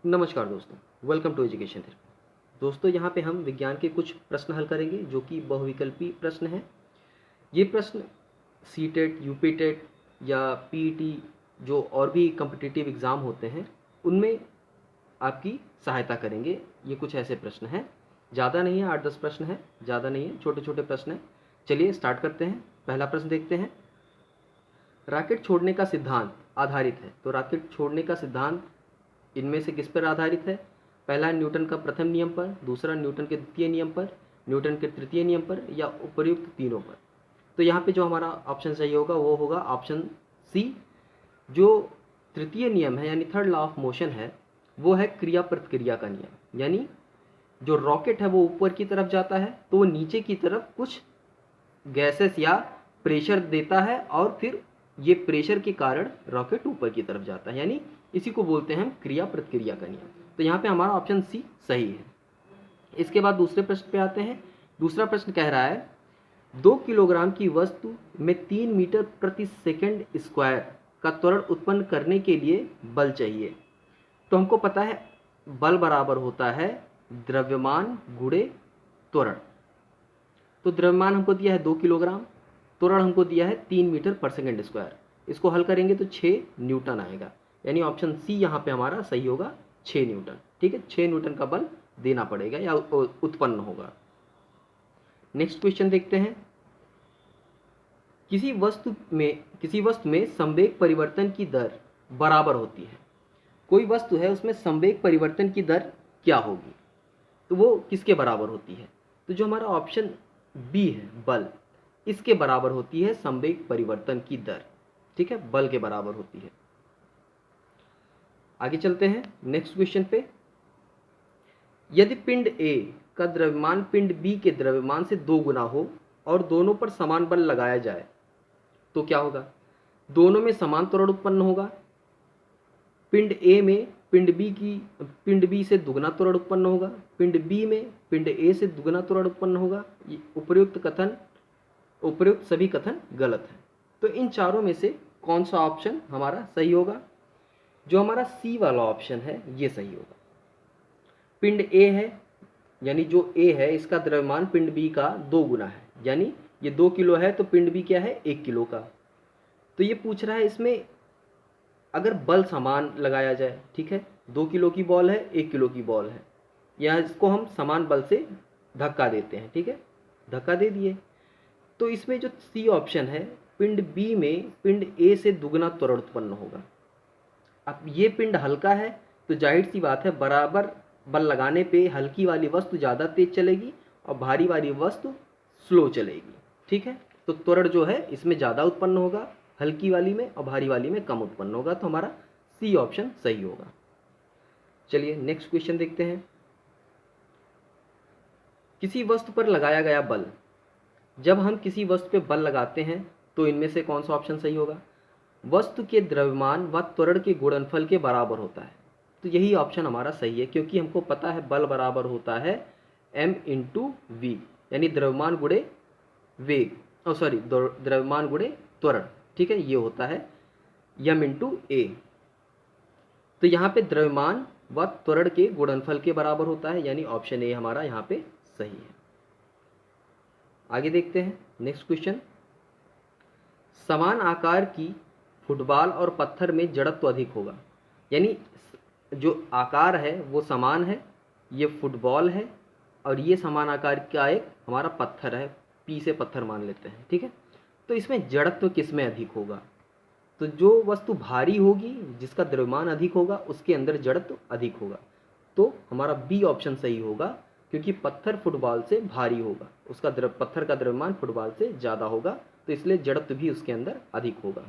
नमस्कार दोस्तों, welcome to education therapy. दोस्तों, यहाँ पे हम विज्ञान के कुछ प्रश्न हल करेंगे जो कि बहुविकल्पी प्रश्न हैं। ये प्रश्न सीटेट, यूपीटेट या पीईटी जो और भी कॉम्पिटिटिव एग्ज़ाम होते हैं उनमें आपकी सहायता करेंगे। ये कुछ ऐसे प्रश्न हैं, ज़्यादा नहीं है, 8-10 प्रश्न हैं, ज़्यादा नहीं है, छोटे छोटे प्रश्न हैं। चलिए स्टार्ट करते हैं। पहला प्रश्न देखते हैं। रॉकेट छोड़ने का सिद्धांत आधारित है, तो रॉकेट छोड़ने का सिद्धांत इनमें से किस पर आधारित है? पहला न्यूटन का प्रथम नियम पर, दूसरा न्यूटन के द्वितीय नियम पर, न्यूटन के तृतीय नियम पर या उपर्युक्त तीनों पर। तो यहाँ पे जो हमारा ऑप्शन सही होगा वो होगा ऑप्शन सी। जो तृतीय नियम है यानी थर्ड लॉ ऑफ मोशन है वो है क्रिया प्रतिक्रिया का नियम। यानी जो रॉकेट है वो ऊपर की तरफ जाता है तो वो नीचे की तरफ कुछ गैसेस या प्रेशर देता है और फिर ये प्रेशर के कारण रॉकेट ऊपर की तरफ जाता है, यानी इसी को बोलते हैं हम क्रिया प्रतिक्रिया का नियम। तो यहाँ पे हमारा ऑप्शन सी सही है। इसके बाद दूसरे प्रश्न पे आते हैं। दूसरा प्रश्न कह रहा है 2 किलोग्राम की वस्तु में 3 मीटर प्रति सेकंड स्क्वायर का त्वरण उत्पन्न करने के लिए बल चाहिए। तो हमको पता है बल बराबर होता है द्रव्यमान गुणे त्वरण। तो द्रव्यमान हमको दिया है 2 किलोग्राम, त्वरण हमको दिया है 3 मीटर पर सेकंड स्क्वायर। इसको हल करेंगे तो 6 न्यूटन आएगा, यानी ऑप्शन सी यहाँ पे हमारा सही होगा, 6 न्यूटन। ठीक है, 6 न्यूटन का बल देना पड़ेगा या उत्पन्न होगा। नेक्स्ट क्वेश्चन देखते हैं। किसी वस्तु में संवेग परिवर्तन की दर बराबर होती है। कोई वस्तु है उसमें संवेग परिवर्तन की दर क्या होगी, तो वो किसके बराबर होती है? तो जो हमारा ऑप्शन बी है बल, इसके बराबर होती है संवेग परिवर्तन की दर। ठीक है, बल के बराबर होती है। आगे चलते हैं नेक्स्ट क्वेश्चन पे। यदि पिंड ए का द्रव्यमान पिंड बी के द्रव्यमान से 2 गुना हो और दोनों पर समान बल लगाया जाए तो क्या होगा? दोनों में समान त्वरण उत्पन्न होगा। पिंड ए में पिंड बी से दुगना त्वरण उत्पन्न होगा, पिंड बी में पिंड ए से दुगना त्वरण उत्पन्न होगा। उपर्युक्त सभी कथन गलत है। तो इन चारों में से कौन सा ऑप्शन हमारा सही होगा? जो हमारा सी वाला ऑप्शन है ये सही होगा। पिंड ए है, यानी जो ए है इसका द्रव्यमान पिंड बी का 2 गुना है, यानी ये 2 किलो है तो पिंड बी क्या है 1 किलो का। तो ये पूछ रहा है इसमें अगर बल समान लगाया जाए, ठीक है, 2 किलो की बॉल है, 1 किलो की बॉल है, या इसको हम समान बल से धक्का देते हैं, ठीक है, धक्का दे दिए, तो इसमें जो सी ऑप्शन है पिंड बी में पिंड ए से दुगना त्वरण उत्पन्न होगा। अब ये पिंड हल्का है तो जाहिर सी बात है बराबर बल लगाने पे हल्की वाली वस्तु ज़्यादा तेज चलेगी और भारी वाली वस्तु स्लो चलेगी। ठीक है, तो त्वरण जो है इसमें ज़्यादा उत्पन्न होगा, हल्की वाली में, और भारी वाली में कम उत्पन्न होगा। तो हमारा सी ऑप्शन सही होगा। चलिए नेक्स्ट क्वेश्चन देखते हैं। किसी वस्तु पर लगाया गया बल, जब हम किसी वस्तु पे बल लगाते हैं तो इनमें से कौन सा ऑप्शन सही होगा? वस्तु के द्रव्यमान व त्वरण के गुणनफल के बराबर होता है। तो यही ऑप्शन हमारा सही है, क्योंकि हमको पता है बल बराबर होता है m इंटू वी, यानी द्रव्यमान गुणे वेग, द्रव्यमान गुणे त्वरण। ठीक है, ये होता है m इंटू ए। तो यहाँ पे द्रव्यमान व त्वरण के गुणनफल के बराबर होता है, यानी ऑप्शन ए हमारा यहाँ पे सही है। आगे देखते हैं नेक्स्ट क्वेश्चन। समान आकार की फुटबॉल और पत्थर में जड़त्व अधिक होगा, यानी जो आकार है वो समान है, ये फुटबॉल है और ये समान आकार का एक हमारा पत्थर है, पी से पत्थर मान लेते हैं। ठीक है, तो इसमें जड़त्व किस में अधिक होगा? तो जो वस्तु भारी होगी, जिसका द्रव्यमान अधिक होगा, उसके अंदर जड़त्व अधिक होगा। तो हमारा बी ऑप्शन सही होगा, क्योंकि पत्थर फुटबॉल से भारी होगा, उसका पत्थर का द्रव्यमान फुटबॉल से ज़्यादा होगा, तो इसलिए जड़त्व भी उसके अंदर अधिक होगा।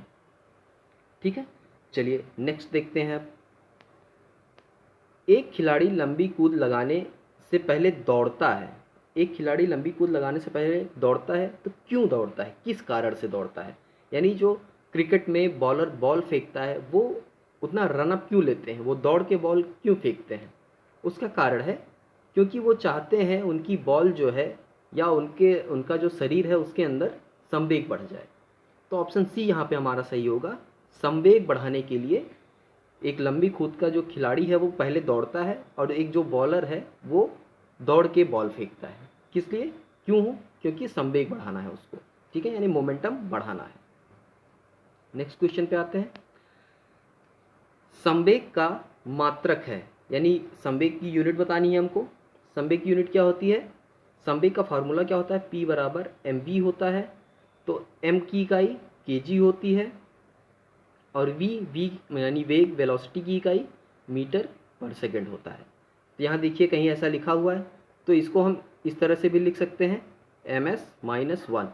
ठीक है, चलिए नेक्स्ट देखते हैं। एक खिलाड़ी लंबी कूद लगाने से पहले दौड़ता है। एक खिलाड़ी लंबी कूद लगाने से पहले दौड़ता है, तो क्यों दौड़ता है, किस कारण से दौड़ता है? यानी जो क्रिकेट में बॉलर बॉल फेंकता है वो उतना रनअप क्यों लेते हैं, वो दौड़ के बॉल क्यों फेंकते हैं? उसका कारण है क्योंकि वो चाहते हैं उनकी बॉल जो है या उनका जो शरीर है उसके अंदर संवेग बढ़ जाए। तो ऑप्शन सी यहाँ पे हमारा सही होगा। संवेग बढ़ाने के लिए एक लंबी कूद का जो खिलाड़ी है वो पहले दौड़ता है और एक जो बॉलर है वो दौड़ के बॉल फेंकता है। किस लिए? क्यों? क्योंकि संवेग बढ़ाना है उसको, ठीक है, यानी मोमेंटम बढ़ाना है। नेक्स्ट क्वेश्चन पे आते हैं। संवेग का मात्रक है, यानी संवेग की यूनिट बतानी है हमको। संवेग की यूनिट क्या होती है? संवेग का फार्मूला क्या होता है? P बराबर mv होता है। तो m की इकाई kg होती है और v यानी वेग वेलोसिटी की इकाई मीटर पर सेकंड होता है। तो यहाँ देखिए कहीं ऐसा लिखा हुआ है, तो इसको हम इस तरह से भी लिख सकते हैं ms-1।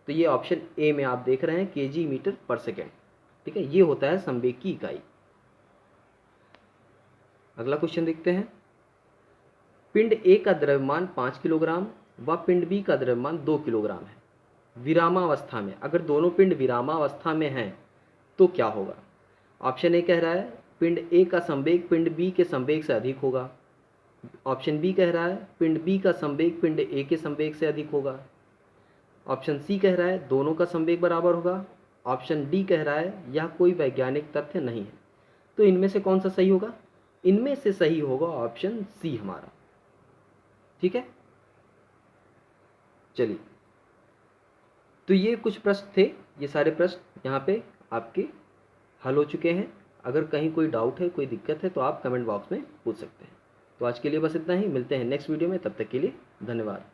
तो ये ऑप्शन ए में आप देख रहे हैं kg मीटर पर सेकंड, ठीक है, ये होता है संवेग की इकाई। अगला क्वेश्चन देखते हैं। पिंड ए का द्रव्यमान 5 किलोग्राम व पिंड बी का द्रव्यमान 2 किलोग्राम है विरामावस्था में। अगर दोनों पिंड विरामावस्था में हैं तो क्या होगा? ऑप्शन ए कह रहा है पिंड ए का संवेग पिंड बी के संवेग से अधिक होगा। ऑप्शन बी कह रहा है पिंड बी का संवेग पिंड ए के संवेग से अधिक होगा। ऑप्शन सी कह रहा है दोनों का संवेग बराबर होगा। ऑप्शन डी कह रहा है यह कोई वैज्ञानिक तथ्य नहीं है। तो इनमें से कौन सा सही होगा? इनमें से सही होगा ऑप्शन सी हमारा, ठीक है। चलिए, तो ये कुछ प्रश्न थे, ये सारे प्रश्न यहाँ पे आपके हल हो चुके हैं। अगर कहीं कोई डाउट है, कोई दिक्कत है तो आप कमेंट बॉक्स में पूछ सकते हैं। तो आज के लिए बस इतना ही, मिलते हैं नेक्स्ट वीडियो में, तब तक के लिए धन्यवाद।